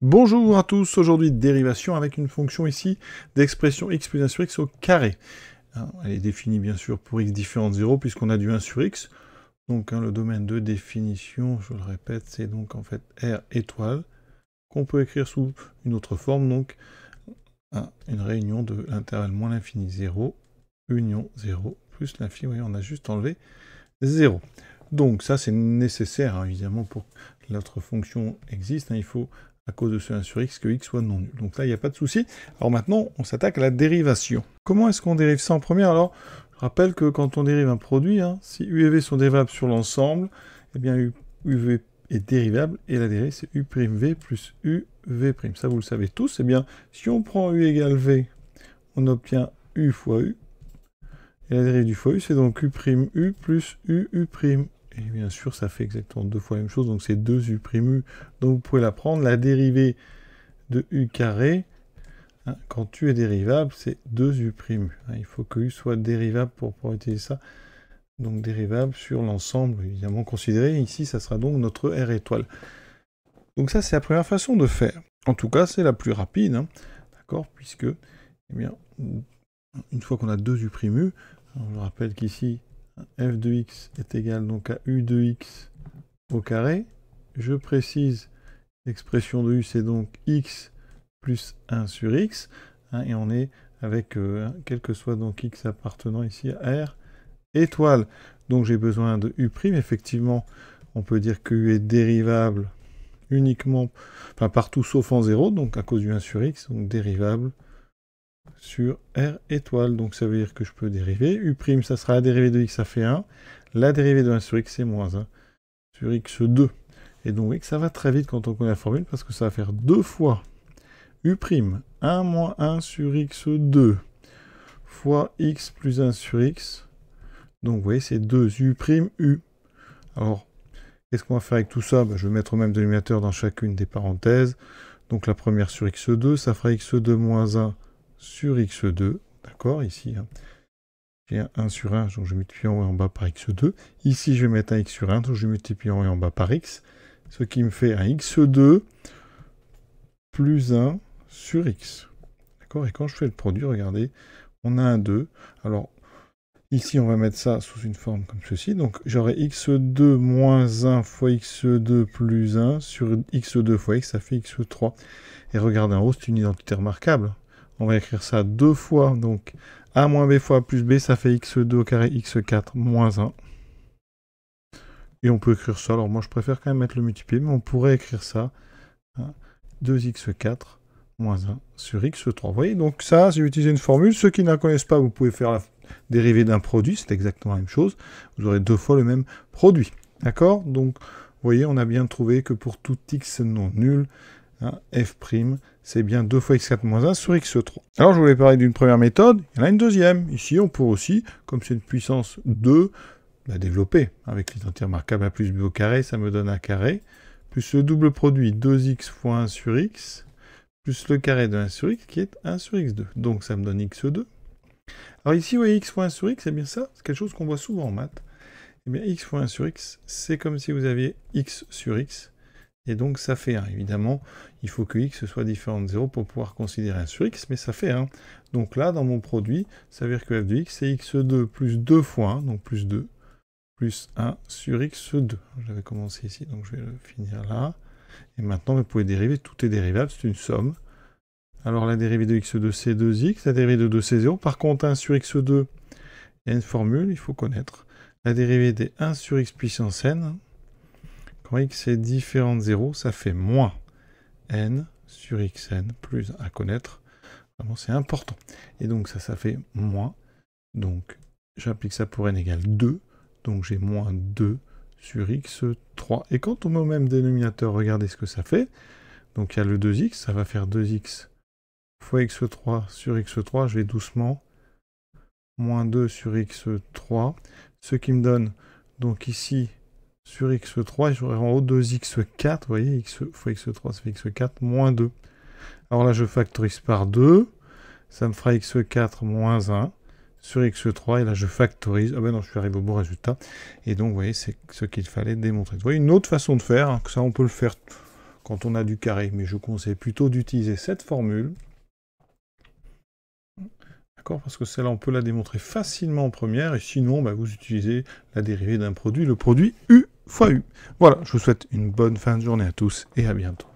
Bonjour à tous, aujourd'hui dérivation avec une fonction ici d'expression x plus 1 sur x au carré. Elle est définie bien sûr pour x différent de 0 puisqu'on a du 1 sur x. Donc le domaine de définition, je le répète, c'est donc en fait R étoile, qu'on peut écrire sous une autre forme, donc une réunion de l'intervalle moins l'infini 0, union 0, plus l'infini, voyez, on a juste enlevé 0. Donc ça c'est nécessaire évidemment pour que notre fonction existe, il faut à cause de ce 1 sur x, que x soit non nul. Donc là, il n'y a pas de souci. Alors maintenant, on s'attaque à la dérivation. Comment est-ce qu'on dérive ça en première? Alors, je rappelle que quand on dérive un produit, si u et v sont dérivables sur l'ensemble, eh bien uv est dérivable, et la dérivée, c'est u'v plus uv'. Ça, vous le savez tous. Eh bien, si on prend u égale v, on obtient u fois u, et la dérivée du fois u, c'est donc u' plus u'. Et bien sûr, ça fait exactement deux fois la même chose, donc c'est 2u'. Donc vous pouvez la prendre, la dérivée de u carré, quand u est dérivable, c'est 2u'. Il faut que u soit dérivable pour pouvoir utiliser ça. Donc dérivable sur l'ensemble, évidemment considéré. Ici, ça sera donc notre R étoile. Donc ça, c'est la première façon de faire. En tout cas, c'est la plus rapide, d'accord, puisque, eh bien, une fois qu'on a 2u', je rappelle qu'ici, f de x est égal donc à u de x au carré. Je précise, l'expression de u, c'est donc x plus 1 sur x. Et on est avec, quel que soit donc x appartenant ici à R étoile. Donc j'ai besoin de u'. Effectivement, on peut dire que u est dérivable uniquement, enfin partout sauf en 0, donc à cause du 1 sur x, donc dérivable sur R étoile. Donc ça veut dire que je peux dériver. U', ça sera la dérivée de x, ça fait 1. La dérivée de 1 sur x, c'est moins 1 sur x2. Et donc oui, ça va très vite quand on connaît la formule, parce que ça va faire 2 fois u', 1 moins 1 sur x2, fois x plus 1 sur x. Donc vous voyez, c'est 2u', u. Alors, qu'est-ce qu'on va faire avec tout ça? Je vais mettre au même dénominateur dans chacune des parenthèses. Donc la première sur x2, ça fera x2 moins 1 sur x2, d'accord, ici, j'ai un 1 sur 1, donc je multiplie en haut et en bas par x2. Ici, je vais mettre un x sur 1, donc je multiplie en haut et en bas par x, ce qui me fait un x2 plus 1 sur x. D'accord, et quand je fais le produit, regardez, on a un 2. Alors, ici, on va mettre ça sous une forme comme ceci. Donc, j'aurai x2 moins 1 fois x2 plus 1 sur x2 fois x, ça fait x3. Et regardez en haut, c'est une identité remarquable. On va écrire ça deux fois, donc a moins b fois a plus b, ça fait x2 au carré x4 moins 1. Et on peut écrire ça, alors moi je préfère quand même mettre le multiplié, mais on pourrait écrire ça, 2x4 moins 1 sur x3. Vous voyez, donc ça, j'ai utilisé une formule. Ceux qui ne la connaissent pas, vous pouvez faire la dérivée d'un produit, c'est exactement la même chose. Vous aurez deux fois le même produit. D'accord? Donc, vous voyez, on a bien trouvé que pour tout x non nul, f', c'est bien 2 fois x4 moins 1 sur x3. Alors, je voulais parler d'une première méthode, il y en a une deuxième. Ici, on peut aussi, comme c'est une puissance 2, la développer. Avec l'identité remarquable a plus b au carré, ça me donne un carré, plus le double produit 2x fois 1 sur x, plus le carré de 1 sur x, qui est 1 sur x2. Donc, ça me donne x2. Alors ici, vous voyez, x fois 1 sur x, c'est bien ça, c'est quelque chose qu'on voit souvent en maths. Eh bien, x fois 1 sur x, c'est comme si vous aviez x sur x, et donc ça fait 1. Évidemment, il faut que x soit différent de 0 pour pouvoir considérer 1 sur x, mais ça fait 1. Donc là, dans mon produit, ça veut dire que f de x, c'est x2 plus 2 fois 1, donc plus 2, plus 1 sur x2. J'avais commencé ici, donc je vais le finir là. Et maintenant, vous pouvez dériver, tout est dérivable, c'est une somme. Alors la dérivée de x2, c'est 2x, la dérivée de 2, c'est 0. Par contre, 1 sur x2, il y a une formule, il faut connaître. La dérivée des 1 sur x puissance n, quand x est différent de 0, ça fait moins n sur xn plus 1 à connaître. Vraiment, c'est important. Et donc ça fait moins. Donc, j'applique ça pour n égale 2. Donc, j'ai moins 2 sur x3. Et quand on met au même dénominateur, regardez ce que ça fait. Donc, il y a le 2x, ça va faire 2x fois x3 sur x3. Je vais doucement. Moins 2 sur x3. Ce qui me donne, donc ici, sur x3, j'aurai en haut 2x4, vous voyez, x fois x3, ça fait x4, moins 2. Alors là, je factorise par 2, ça me fera x4 moins 1 sur x3, et là, je factorise. Ah ben non, je suis arrivé au bon résultat. Et donc, vous voyez, c'est ce qu'il fallait démontrer. Vous voyez, une autre façon de faire, que ça, on peut le faire quand on a du carré, mais je conseille plutôt d'utiliser cette formule. D'accord, parce que celle-là, on peut la démontrer facilement en première, et sinon, vous utilisez la dérivée d'un produit, le produit U fois U. Voilà, je vous souhaite une bonne fin de journée à tous, et à bientôt.